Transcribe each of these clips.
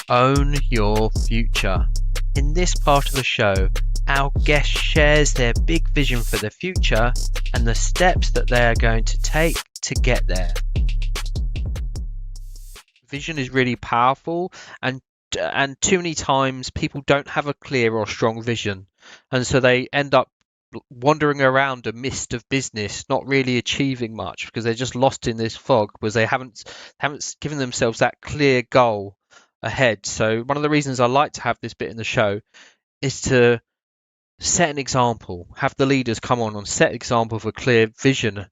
Own your future. In this part of the show, our guest shares their big vision for the future and the steps that they are going to take to get there. Vision is really powerful, and too many times people don't have a clear or strong vision, and so they end up wandering around a mist of business, not really achieving much because they're just lost in this fog because they haven't given themselves that clear goal ahead. So one of the reasons I like to have this bit in the show is to set an example, have the leaders come on and set an example of a clear vision,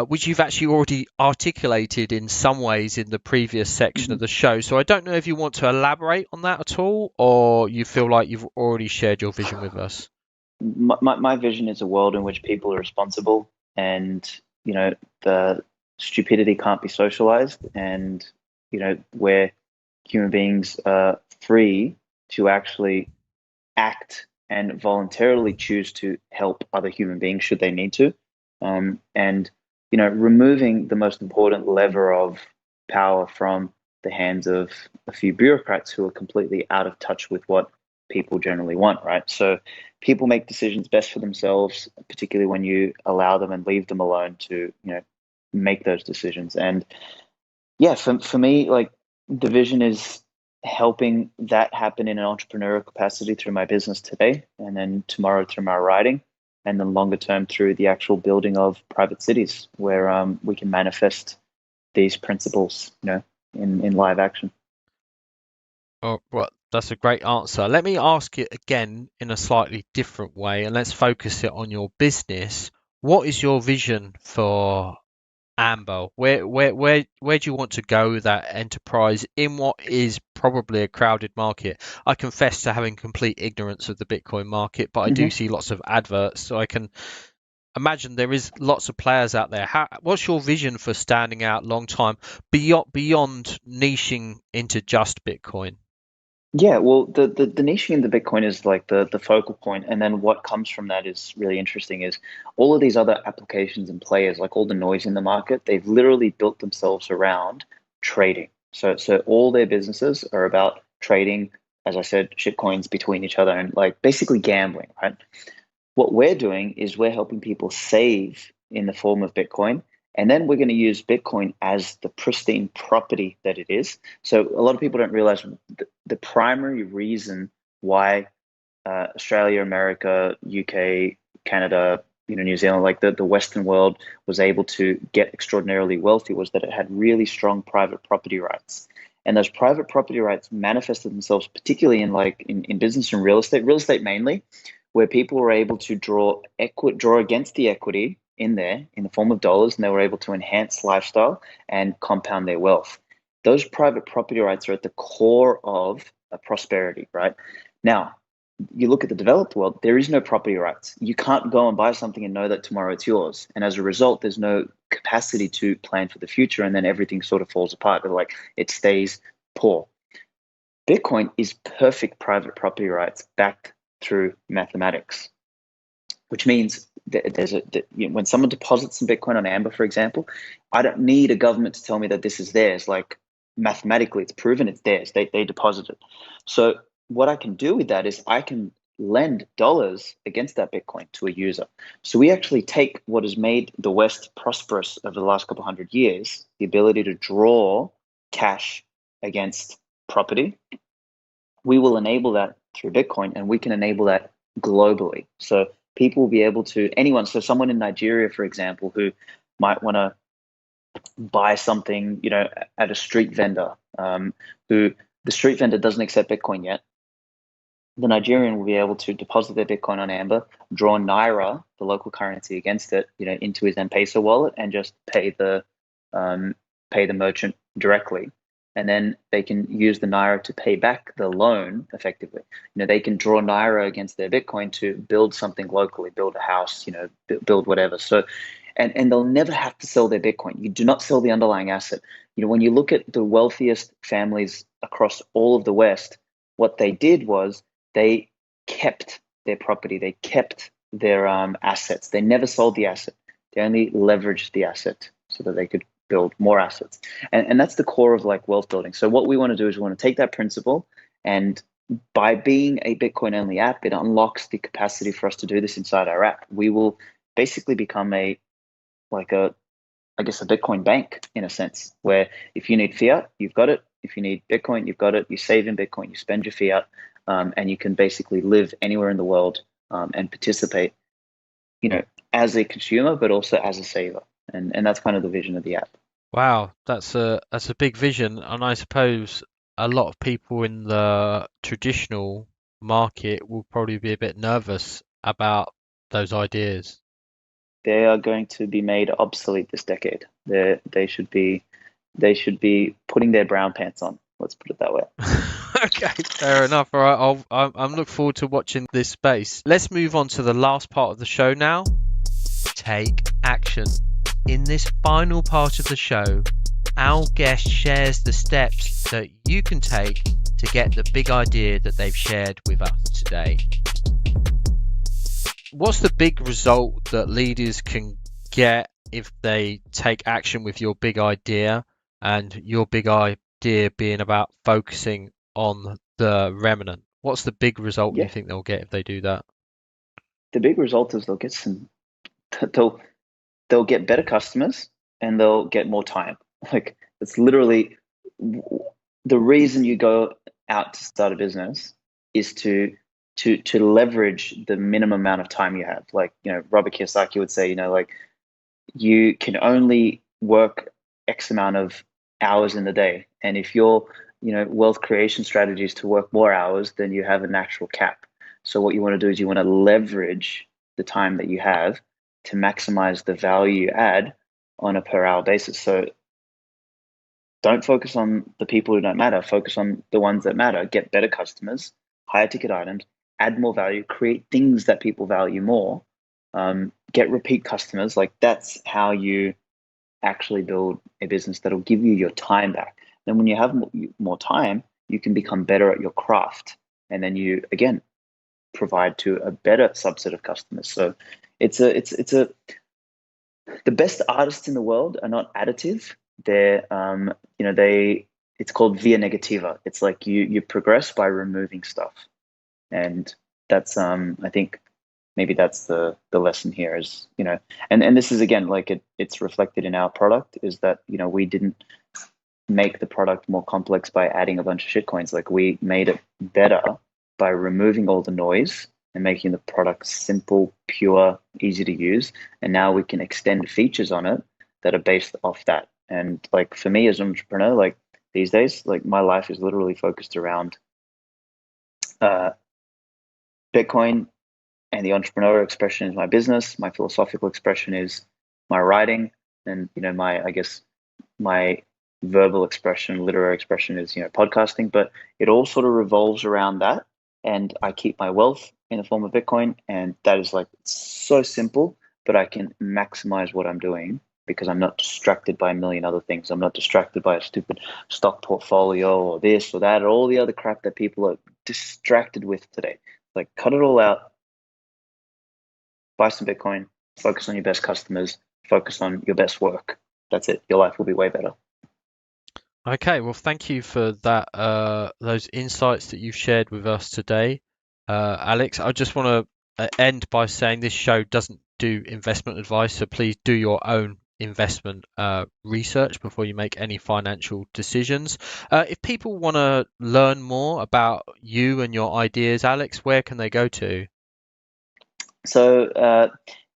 which you've actually already articulated in some ways in the previous section of the show. So I don't know if you want to elaborate on that at all, or you feel like you've already shared your vision with us. My vision is a world in which people are responsible, and the stupidity can't be socialized, and where human beings are free to actually act and voluntarily choose to help other human beings should they need to, and removing the most important lever of power from the hands of a few bureaucrats who are completely out of touch with what people generally want, right? So people make decisions best for themselves, particularly when you allow them and leave them alone to, make those decisions. And yeah, for me, like, the vision is helping that happen in an entrepreneurial capacity through my business today, and then tomorrow through my writing, and then longer term through the actual building of private cities where we can manifest these principles, in live action. Oh, well, that's a great answer. Let me ask it again in a slightly different way, and let's focus it on your business. What is your vision for Amber? Where do you want to go with that enterprise in what is probably a crowded market? I confess to having complete ignorance of the Bitcoin market, but I do see lots of adverts, so I can imagine there is lots of players out there. What's your vision for standing out long time beyond niching into just Bitcoin? Yeah, well, the niching in the Bitcoin is like the focal point, and then what comes from that is really interesting. Is all of these other applications and players, like all the noise in the market, they've literally built themselves around trading. So all their businesses are about trading, as I said, shitcoins between each other and like basically gambling, right? What we're doing is we're helping people save in the form of Bitcoin. And then we're going to use Bitcoin as the pristine property that it is. So a lot of people don't realize the primary reason why Australia, America, UK, Canada, New Zealand, like the Western world was able to get extraordinarily wealthy was that it had really strong private property rights. And those private property rights manifested themselves particularly in business and real estate mainly, where people were able to draw against the equity in there in the form of dollars, and they were able to enhance lifestyle and compound their wealth. Those private property rights are at the core of a prosperity, right? Now, you look at the developed world, there is no property rights. You can't go and buy something and know that tomorrow it's yours. And as a result, there's no capacity to plan for the future, and then everything sort of falls apart. Like, it stays poor. Bitcoin is perfect private property rights backed through mathematics, which means when someone deposits some Bitcoin on Amber, for example, I don't need a government to tell me that this is theirs. Like, mathematically, it's proven it's theirs. They deposited. So what I can do with that is I can lend dollars against that Bitcoin to a user. So we actually take what has made the West prosperous over the last couple hundred years, the ability to draw cash against property. We will enable that through Bitcoin, and we can enable that globally. So people will be able to, so someone in Nigeria, for example, who might want to buy something, at a street vendor, who the street vendor doesn't accept Bitcoin yet, the Nigerian will be able to deposit their Bitcoin on Amber, draw Naira, the local currency, against it, into his M-Pesa wallet, and just pay the merchant directly. And then they can use the Naira to pay back the loan effectively. They can draw Naira against their Bitcoin to build something locally, build a house, build whatever. So, and they'll never have to sell their Bitcoin. You do not sell the underlying asset. When you look at the wealthiest families across all of the West, what they did was they kept their property, they kept their assets. They never sold the asset. They only leveraged the asset so that they could build more assets. And that's the core of like wealth building. So what we want to do is we want to take that principle, and by being a Bitcoin only app, it unlocks the capacity for us to do this inside our app. We will basically become like a I guess a Bitcoin bank in a sense, where if you need fiat, you've got it. If you need Bitcoin, you've got it. You save in Bitcoin, you spend your fiat, and you can basically live anywhere in the world, and participate, you know, as a consumer, but also as a saver. And that's kind of the vision of the app. Wow, that's a big vision, and I suppose a lot of people in the traditional market will probably be a bit nervous about those ideas. They are going to be made obsolete this decade. They should be putting their brown pants on. Let's put it that way. Okay, fair enough. All right, I'm looking forward to watching this space. Let's move on to the last part of the show now. Take action. In this final part of the show, our guest shares the steps that you can take to get the big idea that they've shared with us today. What's the big result that leaders can get if they take action with your big idea, and your big idea being about focusing on the remnant? What's the big result you Yeah, think they'll get if they do that? the big result is they'll they'll get better customers and they'll get more time. Like it's literally the reason you go out to start a business is to leverage the minimum amount of time you have. Like, Robert Kiyosaki would say, like you can only work X amount of hours in the day. And if your, wealth creation strategy is to work more hours, then you have a natural cap. So what you want to do is you want to leverage the time that you have to maximize the value you add on a per hour basis. So don't focus on the people who don't matter. Focus on the ones that matter. Get better customers, higher ticket items, add more value, create things that people value more, get repeat customers. Like that's how you actually build a business that'll give you your time back. Then when you have more time, you can become better at your craft. And then you, again, provide to a better subset of customers. So the best artists in the world are not additive. They're it's called via negativa. It's like you progress by removing stuff. And that's I think maybe that's the lesson here is, and this is again like it's reflected in our product is that, we didn't make the product more complex by adding a bunch of shitcoins. Like we made it better by removing all the noise and making the product simple, pure, easy to use. And now we can extend features on it that are based off that. And like for me as an entrepreneur, like these days, like my life is literally focused around uh, Bitcoin, and the entrepreneurial expression is my business. My philosophical expression is my writing, and my I guess my verbal expression, literary expression is podcasting. But it all sort of revolves around that, and I keep my wealth in the form of Bitcoin, and that is like so simple, but I can maximize what I'm doing because I'm not distracted by a million other things. I'm not distracted by a stupid stock portfolio or this or that or all the other crap that people are distracted with today. Like cut it all out, buy some Bitcoin, focus on your best customers, focus on your best work. That's it. Your life will be way better. Okay, well, thank you for that, those insights that you've shared with us today, Alex. I just want to end by saying this show doesn't do investment advice, so please do your own investment research before you make any financial decisions. If people want to learn more about you and your ideas, Alex, where can they go to? So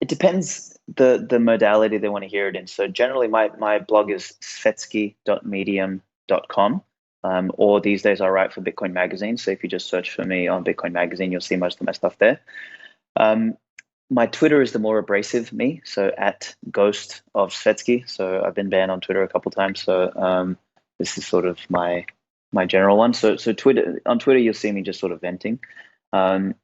it depends the modality they want to hear it in. So generally, my blog is svetsky.medium.com. Or these days I write for Bitcoin Magazine. So if you just search for me on Bitcoin Magazine, you'll see most of my stuff there. My Twitter is the more abrasive me, so at Ghost of Svetsky. So I've been banned on Twitter a couple times. So this is sort of my general one. So on Twitter you'll see me just sort of venting. And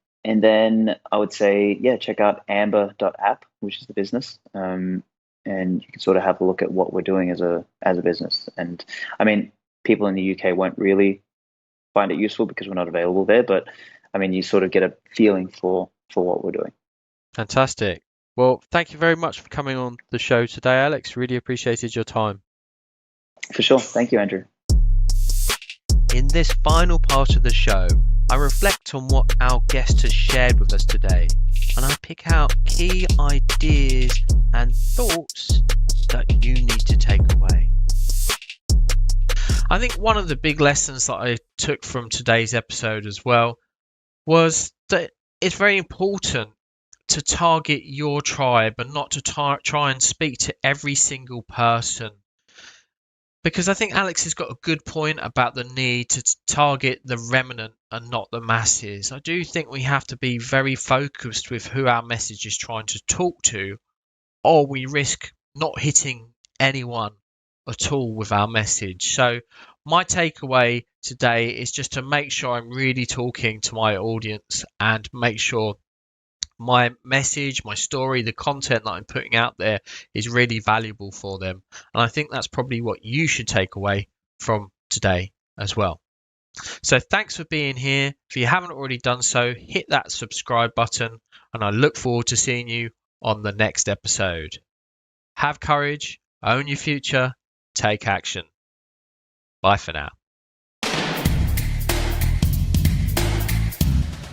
then I would say, yeah, check out Amber.app, which is the business. And you can sort of have a look at what we're doing as a business. And I mean, people in the UK won't really find it useful because we're not available there. But I mean, you sort of get a feeling for what we're doing. Fantastic. Well, thank you very much for coming on the show today, Alex. Really appreciated your time. For sure. Thank you, Andrew. In this final part of the show, I reflect on what our guest has shared with us today, and I pick out key ideas and thoughts that you need to take away. I think one of the big lessons that I took from today's episode as well was that it's very important to target your tribe and not to try and speak to every single person. Because I think Alex has got a good point about the need to target the remnant and not the masses. I do think we have to be very focused with who our message is trying to talk to, or we risk not hitting anyone at all with our message. So my takeaway today is just to make sure I'm really talking to my audience and make sure my message, my story, the content that I'm putting out there is really valuable for them. And I think that's probably what you should take away from today as well. So thanks for being here. If you haven't already done so, hit that subscribe button, and I look forward to seeing you on the next episode. Have courage, own your future, take action. Bye for now.